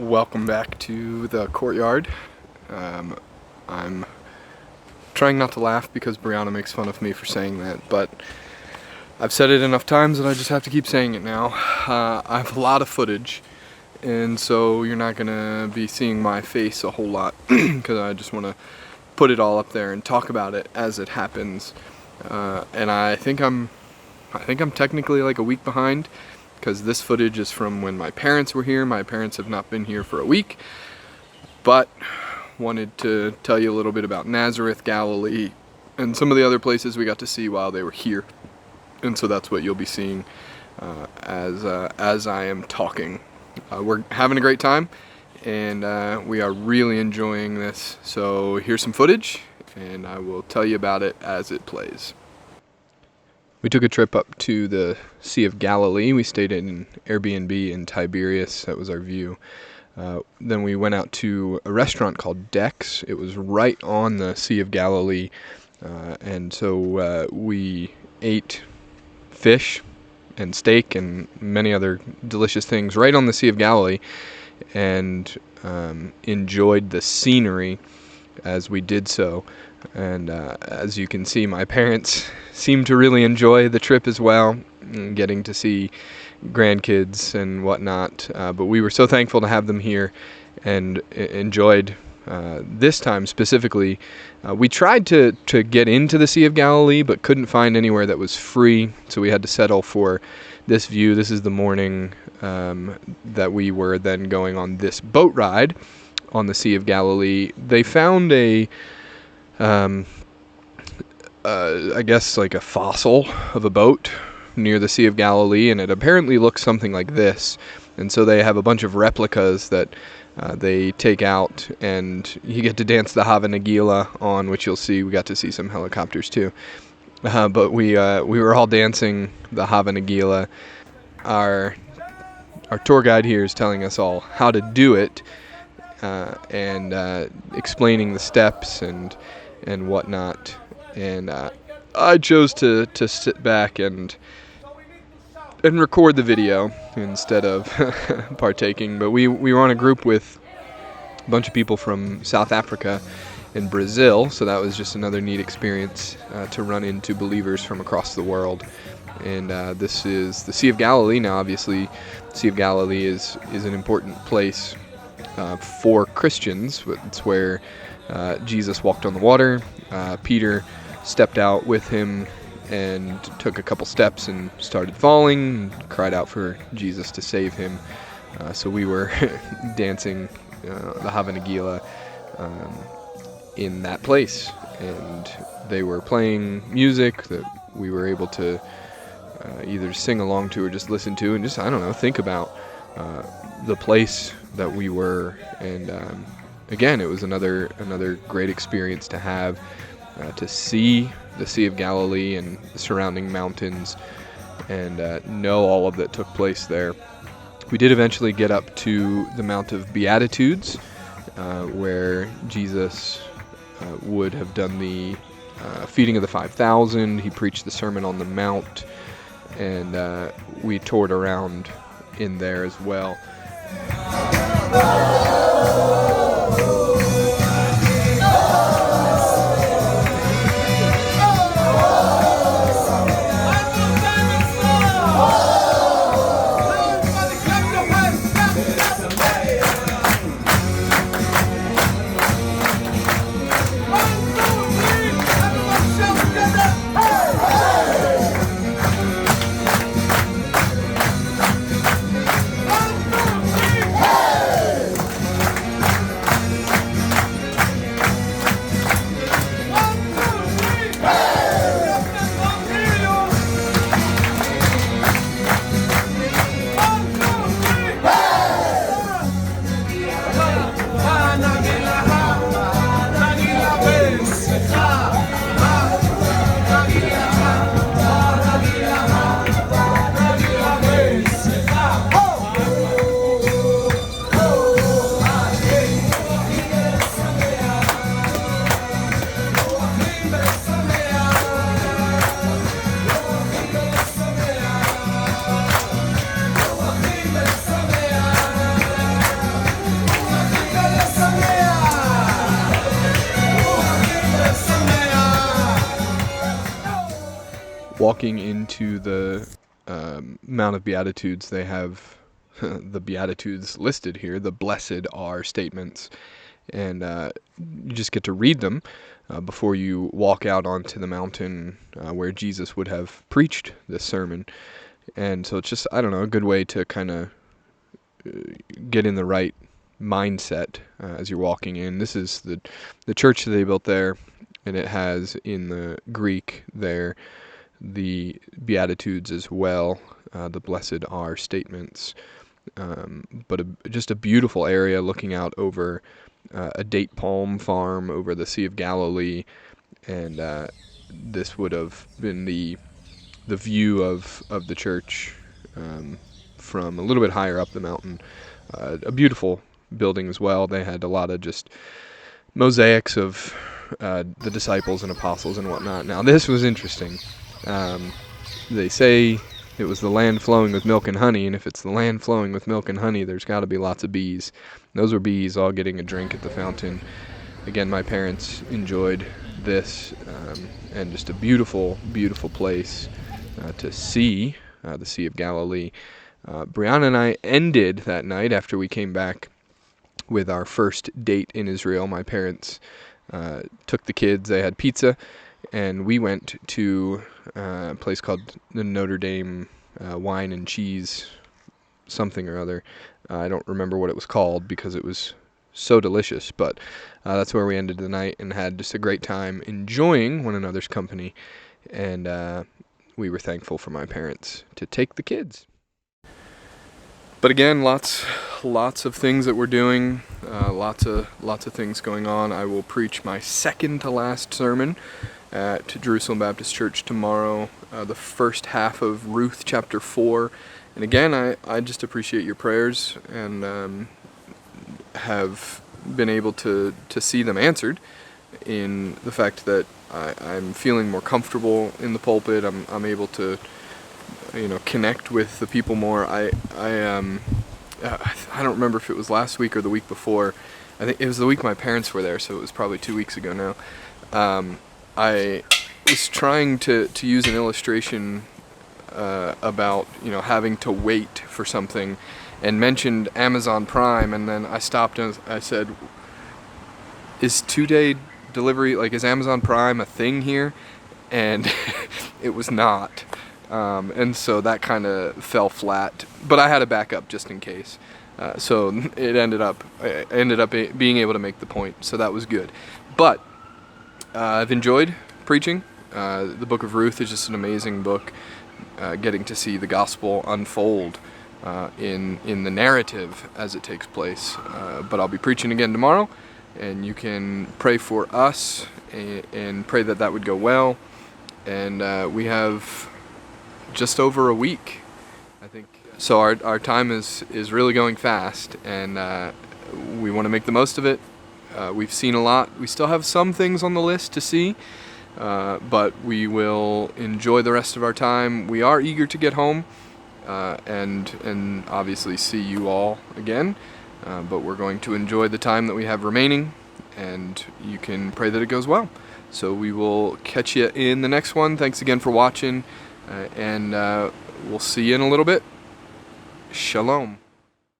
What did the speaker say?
Welcome back to the courtyard. I'm trying not to laugh because Brianna makes fun of me for saying that, but I've said it enough times that I just have to keep saying it now. I have a lot of footage, and so you're not gonna be seeing my face a whole lot because I just want to put it all up there and talk about it as it happens. And I think I'm technically like a week behind, because this footage is from when my parents were here. My parents have not been here for a week, but wanted to tell you a little bit about Nazareth, Galilee, and some of the other places we got to see while they were here. And so that's what you'll be seeing as I am talking. We're having a great time, and we are really enjoying this. So here's some footage, and I will tell you about it as it plays. We took a trip up to the Sea of Galilee. We stayed in an Airbnb in Tiberias. That was our view. Then we went out to a restaurant called Dex. It was right on the Sea of Galilee. And so we ate fish and steak and many other delicious things right on the Sea of Galilee, and enjoyed the scenery as we did so. And as you can see, my parents seem to really enjoy the trip as well, getting to see grandkids and whatnot. But we were so thankful to have them here and enjoyed this time specifically. We tried to get into the Sea of Galilee, but couldn't find anywhere that was free, so we had to settle for this view. This is the morning that we were then going on this boat ride on the Sea of Galilee. They found I guess like a fossil of a boat near the Sea of Galilee, and it apparently looks something like this. And so they have a bunch of replicas that they take out, and you get to dance the Hava Nagila on, which you'll see. We got to see some helicopters too. But we were all dancing the Hava Nagila. Our tour guide here is telling us all how to do it, and explaining the steps and whatnot. And I chose to sit back and record the video instead of partaking. But we were on a group with a bunch of people from South Africa and Brazil, so that was just another neat experience to run into believers from across the world. And this is the Sea of Galilee. Now, obviously, the Sea of Galilee is an important place for Christians. It's where Jesus walked on the water. Peter stepped out with him and took a couple steps and started falling and cried out for Jesus to save him. So we were dancing the Hava Nagila in that place, and they were playing music that we were able to either sing along to or just listen to, and just, I don't know, think about the place that we were. And again, it was another great experience to have, to see the Sea of Galilee and the surrounding mountains, and know all of that took place there. We did eventually get up to the Mount of Beatitudes, where Jesus would have done the feeding of the 5,000. He preached the Sermon on the Mount, and we toured around in there as well. walking into the Mount of Beatitudes, they have the Beatitudes listed here. The blessed are statements, and you just get to read them before you walk out onto the mountain where Jesus would have preached this sermon. And so it's just, I don't know, a good way to kind of get in the right mindset as you're walking in. This is the church that they built there, and it has in the Greek there the Beatitudes as well, the blessed are statements. But just a beautiful area looking out over a date palm farm over the Sea of Galilee, and this would have been the view of the church from a little bit higher up the mountain. A beautiful building as well. They had a lot of just mosaics of the disciples and apostles and whatnot. Now this was interesting. They say it was the land flowing with milk and honey, and if it's the land flowing with milk and honey, there's got to be lots of bees. Those were bees all getting a drink at the fountain. Again, my parents enjoyed this, and just a beautiful, beautiful place to see the Sea of Galilee. Brianna and I ended that night after we came back with our first date in Israel. My parents took the kids, they had pizza, and we went to a place called the Notre Dame Wine and Cheese something or other. I don't remember what it was called because it was so delicious, but that's where we ended the night and had just a great time enjoying one another's company, and we were thankful for my parents to take the kids. But again, lots of things that we're doing, lots of things going on. I will preach my second to last sermon at Jerusalem Baptist Church tomorrow, the first half of Ruth chapter 4. And again, I just appreciate your prayers, and have been able to see them answered in the fact that I'm feeling more comfortable in the pulpit. I'm able to connect with the people more. I don't remember if it was last week or the week before. I think it was the week my parents were there, so it was probably 2 weeks ago now. I was trying to use an illustration about having to wait for something, and mentioned Amazon Prime, and then I stopped and I said, "Is 2-day delivery, is Amazon Prime a thing here?" And it was not. And so that kind of fell flat, but I had a backup just in case. So it ended up being able to make the point, so that was good. But I've enjoyed preaching. The book of Ruth is just an amazing book, getting to see the gospel unfold in the narrative as it takes place. But I'll be preaching again tomorrow, and you can pray for us and pray that would go well. And we have just over a week, I think. So our time is really going fast, and we want to make the most of it. We've seen a lot. We still have some things on the list to see, but we will enjoy the rest of our time. We are eager to get home and obviously see you all again, but we're going to enjoy the time that we have remaining, and you can pray that it goes well. So we will catch you in the next one. Thanks again for watching, and we'll see you in a little bit. Shalom.